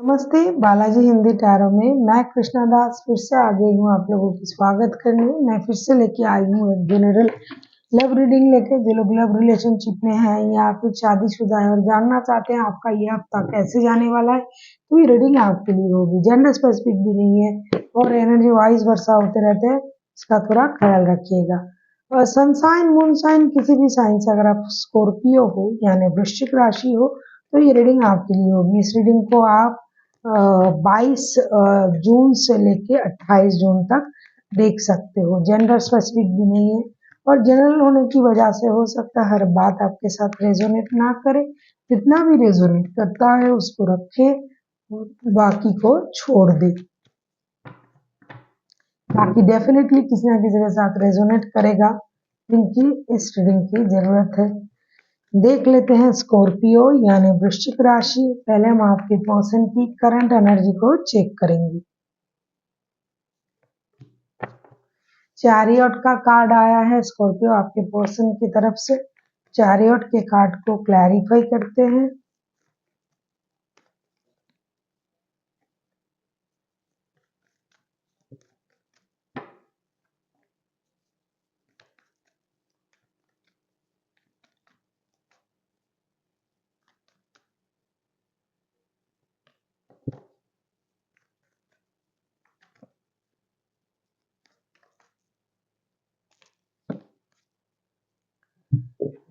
नमस्ते, बालाजी हिंदी टैरो में मैं कृष्णा दास फिर से आ गई हूँ आप लोगों की स्वागत करने। मैं फिर से लेके आई हूँ एक जनरल लव रीडिंग लेके। जो लोग लव रिलेशनशिप में हैं या फिर शादीशुदा है और जानना चाहते हैं आपका ये हफ्ता कैसे जाने वाला है, तो ये रीडिंग आपके लिए होगी। जेंडर स्पेसिफिक भी नहीं है और एनर्जी वाइज वर्षा होते रहते हैं, इसका थोड़ा ख्याल रखिएगा। और सनसाइन मून साइन किसी भी साइन से अगर आप स्कॉर्पियो हो यानी वृश्चिक राशि हो तो ये रीडिंग आपके लिए होगी। इस रीडिंग को आप 22 जून से लेके 28 जून तक देख सकते हो। जेंडर स्पेसिफिक भी नहीं है और जनरल होने की वजह से हो सकता है हर बात आपके साथ रेजोनेट ना करे। जितना भी रेजोनेट करता है उसको रखे, बाकी को छोड़ दे। बाकी डेफिनेटली किसी ना किसी के साथ रेजोनेट करेगा जिनकी इस रीडिंग की जरूरत है। देख लेते हैं स्कॉर्पियो यानी वृश्चिक राशि। पहले हम आपके पर्सन की करंट एनर्जी को चेक करेंगे। चैरियट का कार्ड आया है स्कॉर्पियो आपके पर्सन की तरफ से। चैरियट के कार्ड को क्लैरिफाई करते हैं।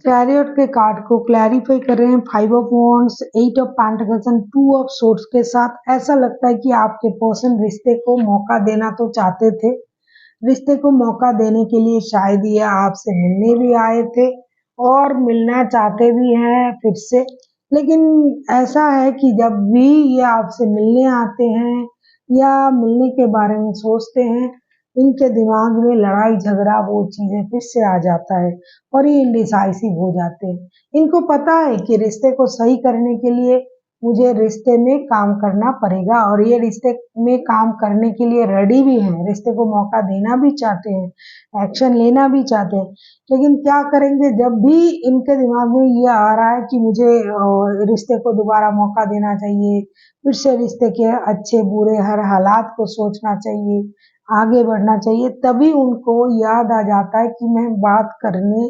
चैरियट के कार्ड को क्लैरिफाई कर रहे हैं 5 of wands, 8 of pentacles and 2 of swords के साथ। ऐसा लगता है कि आपके पर्सन रिश्ते को मौका देना तो चाहते थे, रिश्ते को मौका देने के लिए शायद ये आपसे मिलने भी आए थे और मिलना चाहते भी हैं फिर से। लेकिन ऐसा है कि जब भी ये आपसे मिलने आते हैं या मिलने के बारे में सोचते हैं, इनके दिमाग में लड़ाई झगड़ा वो चीजें फिर से आ जाता है और ये इंडिसाइसिव हो जाते हैं। इनको पता है कि रिश्ते को सही करने के लिए मुझे रिश्ते में काम करना पड़ेगा और ये रिश्ते में काम करने के लिए रेडी भी हैं, रिश्ते को मौका देना भी चाहते हैं, एक्शन लेना भी चाहते हैं। लेकिन क्या करेंगे जब भी इनके दिमाग में ये आ रहा है कि मुझे रिश्ते को दोबारा मौका देना चाहिए, फिर से रिश्ते के अच्छे बुरे हर हालात को सोचना चाहिए, आगे बढ़ना चाहिए, तभी उनको याद आ जाता है कि मैं बात करने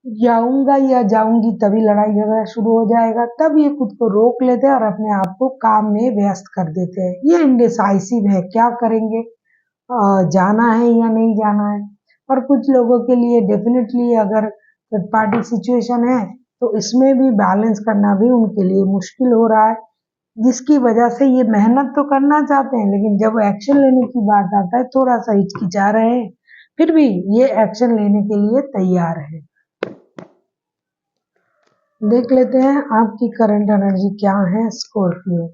जाऊंगा या जाऊंगी तभी लड़ाई झगड़ा शुरू हो जाएगा। तब ये खुद को रोक लेते हैं और अपने आप को काम में व्यस्त कर देते हैं। ये इंडिसाइसिव है, क्या करेंगे, जाना है या नहीं जाना है। और कुछ लोगों के लिए डेफिनेटली अगर थर्ड पार्टी सिचुएशन है तो इसमें भी बैलेंस करना भी उनके लिए मुश्किल हो रहा है, जिसकी वजह से ये मेहनत तो करना चाहते हैं लेकिन जब एक्शन लेने की बात आता है थोड़ा सा हिचकिचा रहे हैं, फिर भी ये एक्शन लेने के लिए तैयार है। देख लेते हैं आपकी करंट एनर्जी क्या है Scorpio.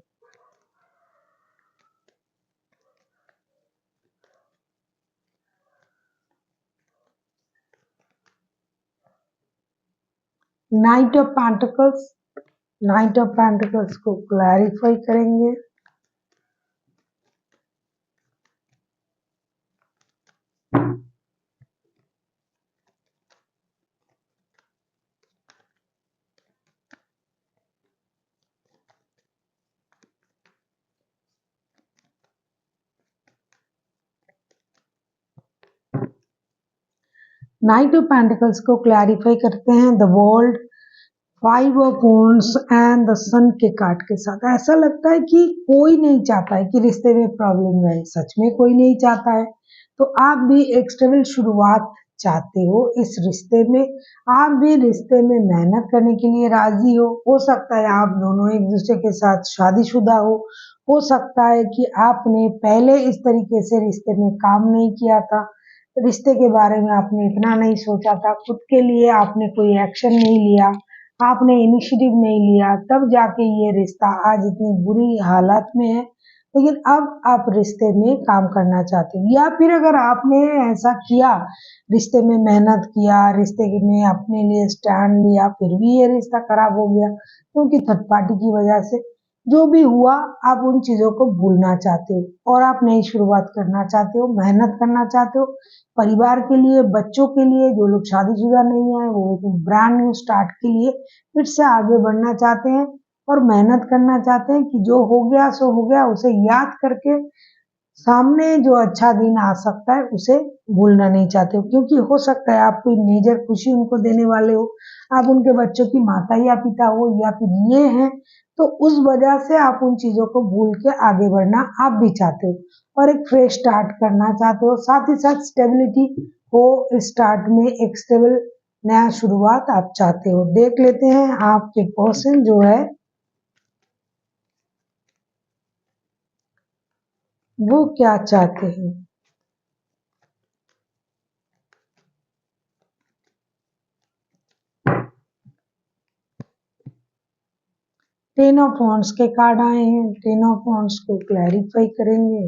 Knight of pentacles, knight of pentacles को क्लैरिफाई करेंगे। नाइट ऑफ पेंटिकल्स को क्लैरिफाई करते हैं the world, 5 of wands and the sun के कार्ड के साथ। ऐसा लगता है कि कोई नहीं चाहता है कि रिश्ते में प्रॉब्लम रहे, सच में कोई नहीं चाहता है। तो आप भी एक स्टेबल शुरुआत चाहते हो इस रिश्ते में, आप भी रिश्ते में मेहनत करने के लिए राजी हो सकता है आप दोनों एक दूसरे के साथ शादीशुदा हो सकता है कि आपने पहले इस तरीके से रिश्ते में काम नहीं किया था, रिश्ते के बारे में आपने इतना नहीं सोचा था, खुद के लिए आपने कोई एक्शन नहीं लिया, आपने इनिशिएटिव नहीं लिया, तब जाके ये रिश्ता आज इतनी बुरी हालत में है। लेकिन अब आप रिश्ते में काम करना चाहते हो या फिर अगर आपने ऐसा किया, रिश्ते में मेहनत किया, रिश्ते में अपने लिए स्टैंड लिया, फिर भी ये रिश्ता खराब हो गया क्योंकि थर्ड पार्टी की वजह से, जो भी हुआ आप उन चीजों को भूलना चाहते हो और आप नई शुरुआत करना चाहते हो, मेहनत करना चाहते हो परिवार के लिए, बच्चों के लिए। जो लोग शादीशुदा नहीं है वो ब्रांड न्यू स्टार्ट के लिए फिर से आगे बढ़ना चाहते हैं और मेहनत करना चाहते हैं कि जो हो गया सो हो गया, उसे याद करके सामने जो अच्छा दिन आ सकता है उसे भूलना नहीं चाहते हो, क्योंकि हो सकता है आप कोई मेजर खुशी उनको देने वाले हो, आप उनके बच्चों की माता या पिता हो या फिर ये हैं, तो उस वजह से आप उन चीजों को भूल के आगे बढ़ना आप भी चाहते हो और एक फ्रेश स्टार्ट करना चाहते हो। साथ ही साथ स्टेबिलिटी हो, स्टार्ट में एक स्टेबल नया शुरुआत आप चाहते हो। देख लेते हैं आपके पर्सन जो है वो क्या चाहते हैं। टेन ऑफ वॉन्ड्स के कार्ड आए हैं, टेन ऑफ वॉन्ड्स को क्लैरिफाई करेंगे।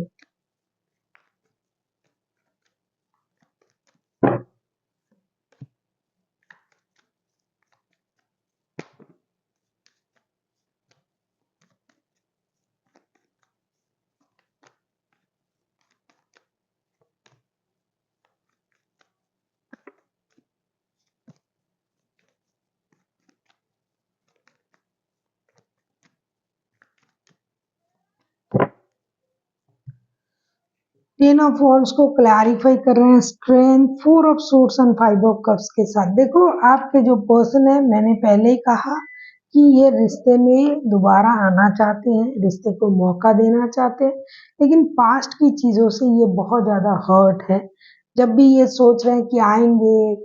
टेन ऑफ वॉन्ड्स को क्लैरिफाई कर रहे हैं strength, four of swords and five of cups के साथ। देखो आपके जो पर्सन है, मैंने पहले ही कहा कि ये रिश्ते में दोबारा आना चाहते हैं, रिश्ते को मौका देना चाहते हैं, लेकिन पास्ट की चीजों से ये बहुत ज्यादा हर्ट है। जब भी ये सोच रहे हैं कि आएंगे,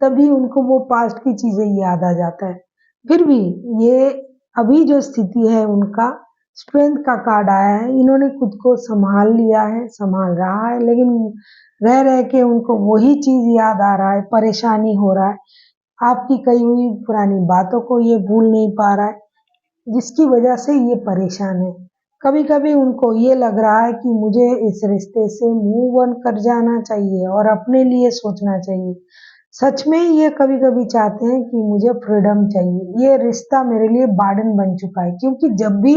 तभी उनको वो पास्ट की चीजें याद आ जाता है। फिर भी ये अभी जो स्थिति है उनका स्ट्रेंथ का कार्ड आया है, इन्होंने खुद को संभाल लिया है, संभाल रहा है, लेकिन रह रह के उनको वही चीज याद आ रहा है, परेशानी हो रहा है, आपकी कही हुई पुरानी बातों को ये भूल नहीं पा रहा है, जिसकी वजह से ये परेशान है। कभी कभी उनको ये लग रहा है कि मुझे इस रिश्ते से मूव ऑन कर जाना चाहिए और अपने लिए सोचना चाहिए। सच में ये कभी कभी चाहते हैं कि मुझे फ्रीडम चाहिए, ये रिश्ता मेरे लिए बर्डन बन चुका है, क्योंकि जब भी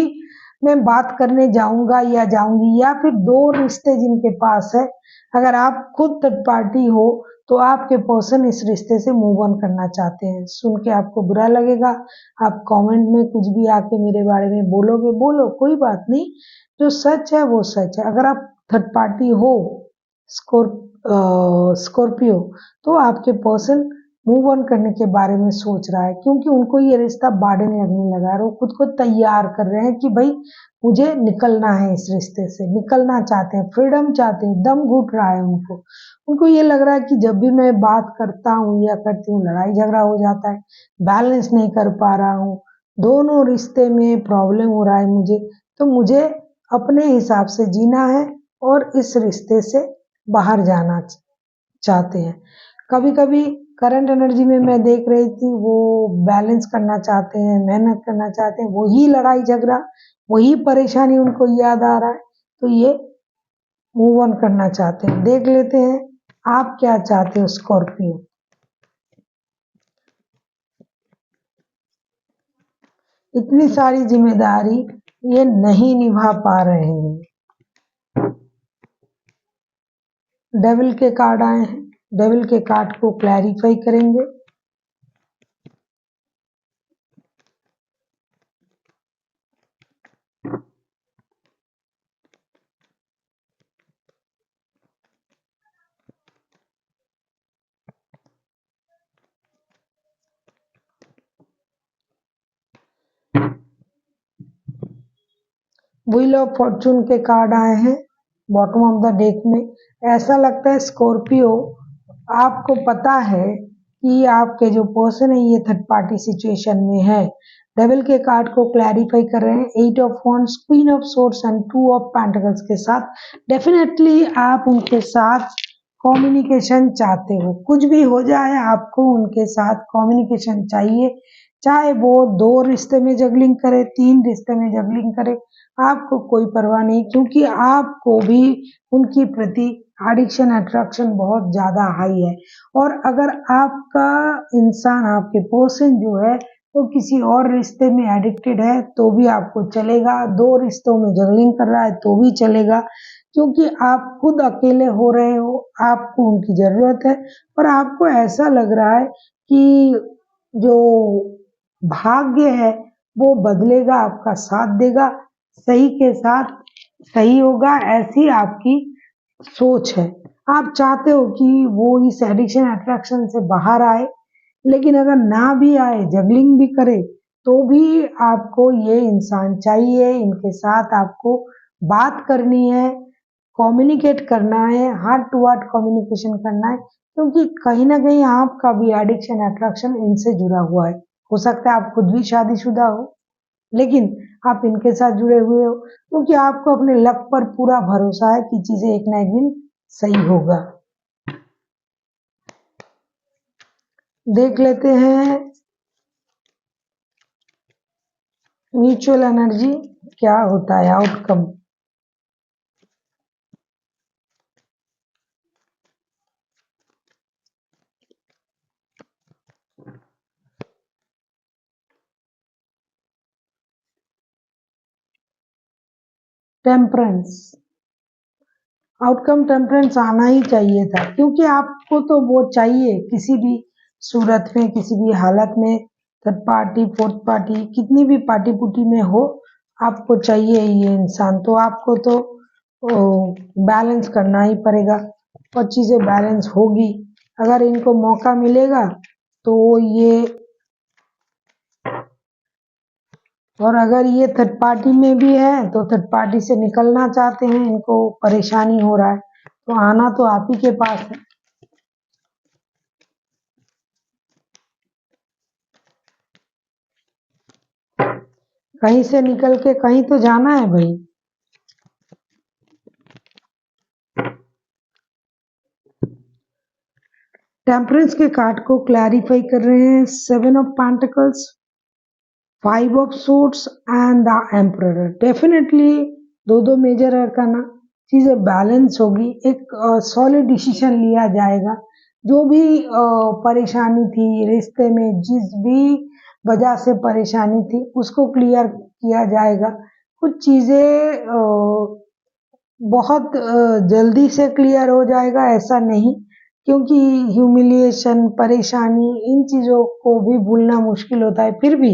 मैं बात करने जाऊंगा या जाऊंगी, या फिर दो रिश्ते जिनके पास है, अगर आप खुद थर्ड पार्टी हो तो आपके पर्सन इस रिश्ते से मूव ऑन करना चाहते हैं। सुन के आपको बुरा लगेगा, आप कमेंट में कुछ भी आके मेरे बारे में बोलोगे, बोलो, कोई बात नहीं, जो सच है वो सच है। अगर आप थर्ड पार्टी हो, स्कॉर्पियो, तो आपके पर्सन मूव ऑन करने के बारे में सोच रहा है, क्योंकि उनको ये रिश्ता बर्डन लगने लगा है। वो खुद को तैयार कर रहे हैं कि भाई मुझे निकलना है, इस रिश्ते से निकलना चाहते हैं, फ्रीडम चाहते हैं, दम घुट रहा है उनको। उनको ये लग रहा है कि जब भी मैं बात करता हूँ या करती हूँ, लड़ाई झगड़ा हो जाता है, बैलेंस नहीं कर पा रहा हूँ, दोनों रिश्ते में प्रॉब्लम हो रहा है मुझे, तो मुझे अपने हिसाब से जीना है और इस रिश्ते से बाहर जाना चाहते हैं। कभी कभी करंट एनर्जी में मैं देख रही थी वो बैलेंस करना चाहते हैं, मेहनत करना चाहते हैं, वही लड़ाई झगड़ा, वही परेशानी उनको याद आ रहा है, तो ये मूव ऑन करना चाहते हैं। देख लेते हैं आप क्या चाहते हो स्कॉर्पियो। इतनी सारी जिम्मेदारी ये नहीं निभा पा रहे हैं। डेविल के कार्ड आए हैं, डेविल के कार्ड को क्लैरिफाई करेंगे। व्हील ऑफ फॉर्चून के कार्ड आए हैं बॉटम ऑफ द डेक में। ऐसा लगता है स्कॉर्पियो, आपको पता है कि आपके जो पर्सन है ये थर्ड पार्टी सिचुएशन में है। डेविल के कार्ड को क्लैरिफाई कर रहे हैं, eight of wands, queen of swords and two of pentacles के साथ। डेफिनेटली आप उनके साथ कम्युनिकेशन चाहते हो, कुछ भी हो जाए आपको उनके साथ कम्युनिकेशन चाहिए, चाहे वो दो रिश्ते में जगलिंग करे, तीन रिश्ते में जगलिंग करे, आपको कोई परवाह नहीं, क्योंकि आपको भी उनकी प्रति एडिक्शन, अट्रैक्शन बहुत ज्यादा हाई है। और अगर आपका इंसान, आपके पर्सन जो है वो किसी और रिश्ते में एडिक्टेड है तो भी आपको चलेगा, दो रिश्तों में जगलिंग कर रहा है तो भी चलेगा, क्योंकि आप खुद अकेले हो रहे हो, आपको उनकी जरूरत है। और आपको ऐसा लग रहा है कि जो भाग्य है वो बदलेगा, आपका साथ देगा, सही के साथ सही होगा, ऐसी आपकी सोच है। आप चाहते हो कि वो इस एडिक्शन अट्रैक्शन से बाहर आए, लेकिन अगर ना भी आए, जगलिंग भी करे, तो भी आपको ये इंसान चाहिए, इनके साथ आपको बात करनी है, कम्युनिकेट करना है, हार्ट टू हार्ट कम्युनिकेशन करना है, क्योंकि कहीं ना कहीं आपका भी एडिक्शन अट्रैक्शन इनसे जुड़ा हुआ है। हो सकता है आप खुद भी शादीशुदा हो, लेकिन आप इनके साथ जुड़े हुए हो, क्योंकि आपको अपने लक पर पूरा भरोसा है कि चीजें एक ना एक दिन सही होगा। देख लेते हैं म्यूचुअल एनर्जी क्या होता है, आउटकम। टेम्परेंस, आउटकम टेम्परेंस आना ही चाहिए था, क्योंकि आपको तो वो चाहिए किसी भी सूरत में, किसी भी हालत में, थर्ड पार्टी फोर्थ पार्टी कितनी भी पार्टी पुटी में हो, आपको चाहिए ये इंसान, तो आपको तो बैलेंस करना ही पड़ेगा और चीजें बैलेंस होगी। अगर इनको मौका मिलेगा तो ये, और अगर ये थर्ड पार्टी में भी है तो थर्ड पार्टी से निकलना चाहते हैं, इनको परेशानी हो रहा है, तो आना तो आप ही के पास है। कहीं से निकल के कहीं तो जाना है भाई। टेम्परेंस के कार्ड को क्लैरिफाई कर रहे हैं, 7 of pentacles, 5 of swords and the emperor. Definitely दो दो मेजर अरकाना, चीजें बैलेंस होगी, एक सॉलिड डिसीजन लिया जाएगा। जो भी परेशानी थी रिश्ते में, जिस भी वजह से परेशानी थी, उसको क्लियर किया जाएगा। कुछ चीजें बहुत जल्दी से क्लियर हो जाएगा ऐसा नहीं, क्योंकि ह्यूमिलिएशन, परेशानी, इन चीज़ों को भी भूलना मुश्किल होता है, फिर भी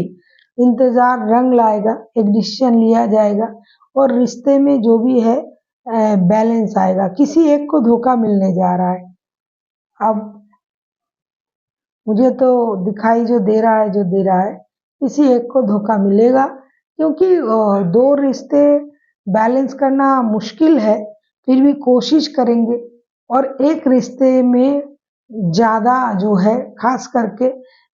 इंतज़ार रंग लाएगा, एक डिसीजन लिया जाएगा और रिश्ते में जो भी है बैलेंस आएगा। किसी एक को धोखा मिलने जा रहा है। अब मुझे तो दिखाई जो दे रहा है, जो दे रहा है, किसी एक को धोखा मिलेगा, क्योंकि दो रिश्ते बैलेंस करना मुश्किल है, फिर भी कोशिश करेंगे। और एक रिश्ते में ज़्यादा जो है, खास करके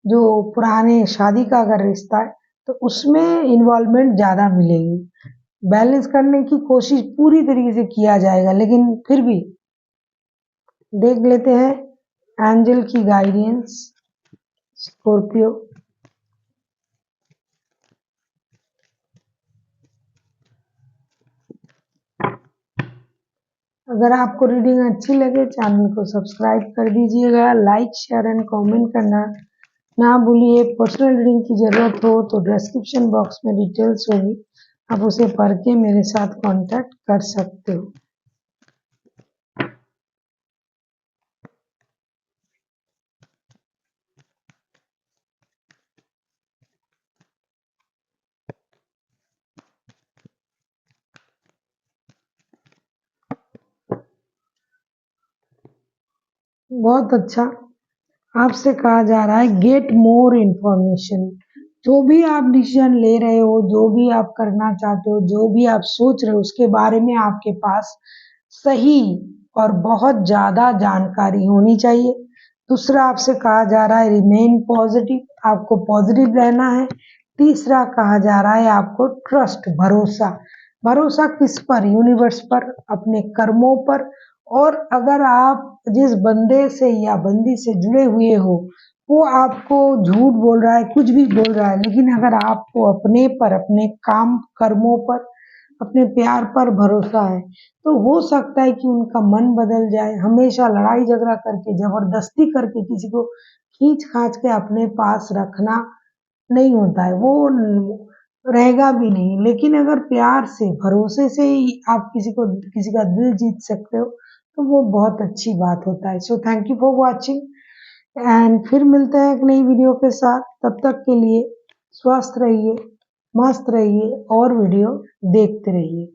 जो पुराने शादी का अगर रिश्ता है, तो उसमें इन्वॉल्वमेंट ज़्यादा मिलेगी। बैलेंस करने की कोशिश पूरी तरीके से किया जाएगा, लेकिन फिर भी देख लेते हैं एंजल की गाइडेंस। स्कॉर्पियो, अगर आपको रीडिंग अच्छी लगे चैनल को सब्सक्राइब कर दीजिएगा, लाइक शेयर एंड कमेंट करना ना भूलिए। पर्सनल रीडिंग की ज़रूरत हो तो डिस्क्रिप्शन बॉक्स में डिटेल्स होगी, आप उसे पढ़ के मेरे साथ कांटेक्ट कर सकते हो। बहुत अच्छा, आपसे कहा जा रहा है गेट मोर इन्फॉर्मेशन। जो भी आप डिसीजन ले रहे हो, जो भी आप करना चाहते हो, जो भी आप सोच रहे हो, उसके बारे में आपके पास सही और बहुत ज़्यादा जानकारी होनी चाहिए। दूसरा आपसे कहा जा रहा है रिमेन पॉजिटिव, आपको पॉजिटिव रहना है। तीसरा कहा जा रहा है आपको ट्रस्ट, भरोसा। भरोसा किस पर? यूनिवर्स पर, अपने कर्मों पर। और अगर आप जिस बंदे से या बंदी से जुड़े हुए हो, वो आपको झूठ बोल रहा है, कुछ भी बोल रहा है, लेकिन अगर आपको अपने पर, अपने काम कर्मों पर, अपने प्यार पर भरोसा है, तो हो सकता है कि उनका मन बदल जाए। हमेशा लड़ाई झगड़ा करके, जबरदस्ती करके किसी को खींच खाच के अपने पास रखना नहीं होता है, वो रहेगा भी नहीं। लेकिन अगर प्यार से, भरोसे से ही आप किसी का दिल जीत सकते हो, तो वो बहुत अच्छी बात होता है। So thank you for watching and फिर मिलते हैं एक नई वीडियो के साथ। तब तक के लिए स्वस्थ रहिए, मस्त रहिए और वीडियो देखते रहिए।